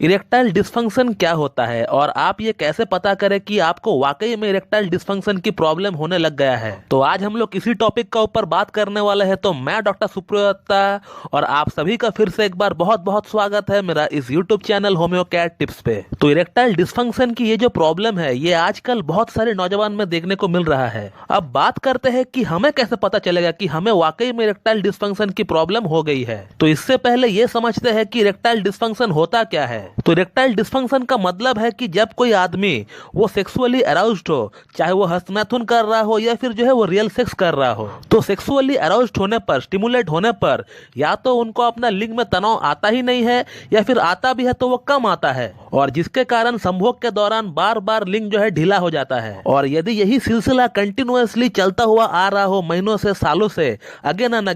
Erectile dysfunction क्या होता है और आप ये कैसे पता करें कि आपको वाकई में इरेक्टाइल डिस्फंक्शन की प्रॉब्लम होने लग गया है। तो आज हम लोग इसी टॉपिक का ऊपर बात करने वाले हैं। तो मैं डॉक्टर सुप्रियता और आप सभी का फिर से एक बार बहुत बहुत स्वागत है मेरा इस यूट्यूब चैनल होम्योकैट टिप्स पे। तो इरेक्टाइल डिस्फंक्शन की ये जो प्रॉब्लम है ये आजकल बहुत सारे नौजवान में देखने को मिल रहा है। अब बात करते हैं कि हमें कैसे पता चलेगा कि हमें वाकई में इरेक्टाइल डिस्फंक्शन की प्रॉब्लम हो गई है। तो इससे पहले ये समझते हैं कि इरेक्टाइल डिस्फंक्शन होता क्या है। तो इरेक्टाइल डिस्फंक्शन का मतलब है कि जब कोई आदमी वो सेक्सुअली अराउज्ड हो, चाहे वो हस्तमैथुन कर रहा हो या फिर जो है वो रियल सेक्स कर रहा हो, तो सेक्सुअली अराउज्ड होने पर, स्टिमुलेट होने पर या तो उनको अपना लिंग में तनाव आता ही नहीं है या फिर आता भी है तो वो कम आता है, और जिसके कारण संभोग के दौरान बार बार लिंग जो है ढीला हो जाता है। और यदि यही सिलसिला कंटिन्यूअसली चलता हुआ आ रहा हो महीनों से, सालों से, अगेन एंड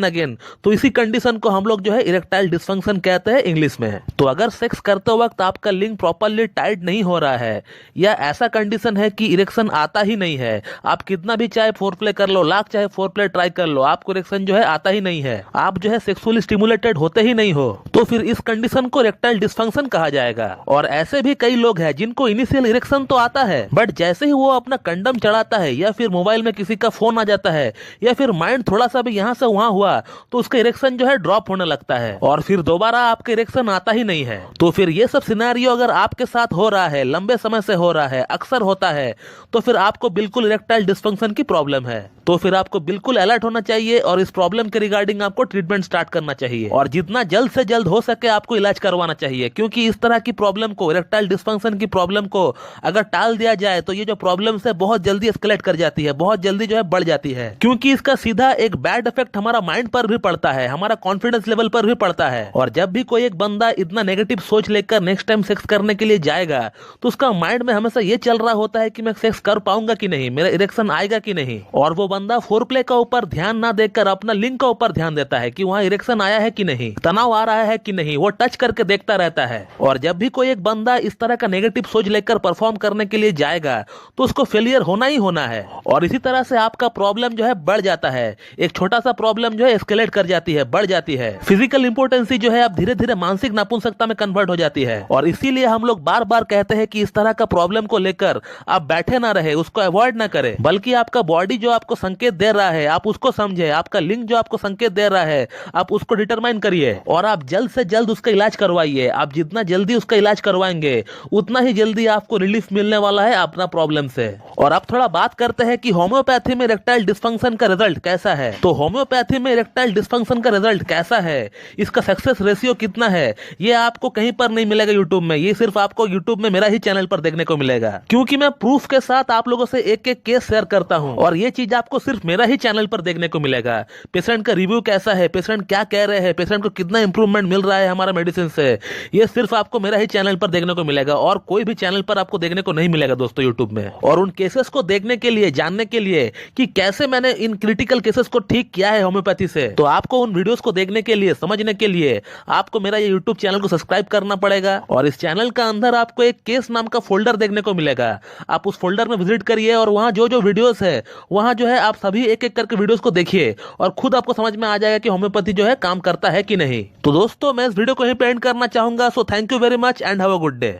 अगेन, तो इसी कंडीशन को हम लोग जो है इरेक्टाइल डिस्फंक्शन कहते हैं इंग्लिश में। तो अगर सेक्स करते वक्त आपका लिंग प्रॉपर्ली टाइट नहीं हो रहा है या ऐसा कंडीशन है कि इरेक्शन आता ही नहीं है, आप कितना भी चाहे फोरप्ले कर लो, लाख चाहे फोरप्ले ट्राई कर लो, आपको इरेक्शन जो है आता ही नहीं है, आप जो है सेक्सुअली स्टिमुलेटेड होते ही नहीं हो, तो फिर इस कंडीशन को इरेक्टाइल डिस्फंक्शन कहा जाएगा। और ऐसे भी कई लोग हैं जिनको इनिशियल इरेक्शन तो आता है, बट जैसे ही वो अपना कंडम चढ़ाता है या फिर मोबाइल में किसी का फोन आ जाता है या फिर माइंड थोड़ा सा भी यहाँ से वहां हुआ तो उसका इरेक्शन जो है ड्रॉप होने लगता है और फिर दोबारा आपका इरेक्शन आता ही नहीं है। तो फिर ये सब सिनेरियो अगर आपके साथ हो रहा है, लंबे समय से हो रहा है, अक्सर होता है, तो फिर आपको बिल्कुल इरेक्टाइल डिस्फंक्शन की प्रॉब्लम है। तो फिर आपको बिल्कुल अलर्ट होना चाहिए और इस प्रॉब्लम के रिगार्डिंग आपको ट्रीटमेंट स्टार्ट करना चाहिए और जितना जल्द से जल्द हो सके आपको इलाज करवाना चाहिए, क्योंकि इस तरह की प्रॉब्लम को, इरेक्टाइल डिस्फंक्शन की प्रॉब्लम को अगर टाल दिया जाए तो ये जो प्रॉब्लम है बहुत जल्दी एस्केलेट कर जाती है, बहुत जल्दी जो है बढ़ जाती है, क्योंकि इसका सीधा एक बैड इफेक्ट हमारा माइंड पर भी पड़ता है, हमारा कॉन्फिडेंस लेवल पर भी पड़ता है। और जब भी कोई एक बंदा इतना नेगेटिव सोच लेकर नेक्स्ट टाइम सेक्स करने के लिए जाएगा तो उसका माइंड में हमेशा ये चल रहा होता है कि मैं सेक्स कर पाऊंगा कि नहीं, मेरा इरेक्शन आएगा कि नहीं, और वो बंदा फोरप्ले का ऊपर ध्यान ना देकर अपना लिंग का ऊपर ध्यान देता है कि वहां इरेक्शन आया है कि नहीं, तनाव आ रहा है कि नहीं, वो टच करके देखता रहता है। और जब भी कोई एक बंदा इस तरह का नेगेटिव सोच लेकर परफॉर्म करने के लिए जाएगा तो उसको फेलियर होना ही होना है। और इसी तरह से आपका प्रॉब्लम जो है बढ़ जाता है, एक छोटा सा प्रॉब्लम जो है एस्केलेट कर जाती है, बढ़ जाती है, फिजिकल इंपोर्टेंसी जो है अब धीरे धीरे मानसिक नपुंसकता में कन्वर्ट हो जाती है। और इसीलिए हम लोग बार बार कहते हैं कि इस तरह का प्रॉब्लम को लेकर आप बैठे ना रहे, उसको अवॉइड ना करें, बल्कि आपका बॉडी जो आपको संकेत दे रहा है आप उसको समझे, आपका लिंग जो आपको संकेत दे रहा है आप उसको डिटरमाइन करिए और आप जल्द से जल्द उसका इलाज करवाइए। आप जितना जल्दी उसका इलाज करवाएंगे उतना ही जल्दी आपको रिलीफ मिलने वाला है अपना प्रॉब्लम से। और अब थोड़ा बात करते हैं कि होम्योपैथी में इरेक्टाइल डिस्फंक्शन का रिजल्ट कैसा है। तो होम्योपैथी में इरेक्टाइल डिस्फंक्शन का रिजल्ट कैसा है, इसका सक्सेस रेशियो कितना है, ये आपको कहीं पर नहीं मिलेगा यूट्यूब में, ये सिर्फ आपको यूट्यूब में मेरा ही चैनल पर देखने को मिलेगा, क्योंकि मैं प्रूफ के साथ आप लोगों से एक एक केस शेयर करता हूं और ये चीज आपको सिर्फ मेरा ही चैनल पर देखने को मिलेगा। पेशेंट का रिव्यू कैसा है, पेशेंट क्या कह रहे हैं, पेशेंट को कितना इंप्रूवमेंट मिल रहा है हमारा मेडिसिन से, ये सिर्फ आपको मेरा ही चैनल पर देखने को मिलेगा और कोई भी चैनल पर आपको देखने को नहीं मिलेगा दोस्तों यूट्यूब में। और उन केसेस को देखने के लिए, जानने के लिए कि कैसे मैंने इन क्रिटिकल केसेस को ठीक किया है होम्योपैथी से, तो आपको उन वीडियोस को देखने के लिए, समझने के लिए आपको मेरा ये यूट्यूब चैनल को सब्सक्राइब करना पड़ेगा। और इस चैनल का अंदर आपको एक केस नाम का फोल्डर देखने को मिलेगा, आप उस फोल्डर में विजिट करिए और वहां जो जो वीडियोस है वहां जो है आप सभी एक एक करके वीडियोस को देखिए और खुद आपको समझ में आ जाएगा कि होम्योपैथी जो है काम करता है कि नहीं। तो दोस्तों मैं इस वीडियो को यहीं पे एंड करना चाहूंगा। So thank you very much and have a good day.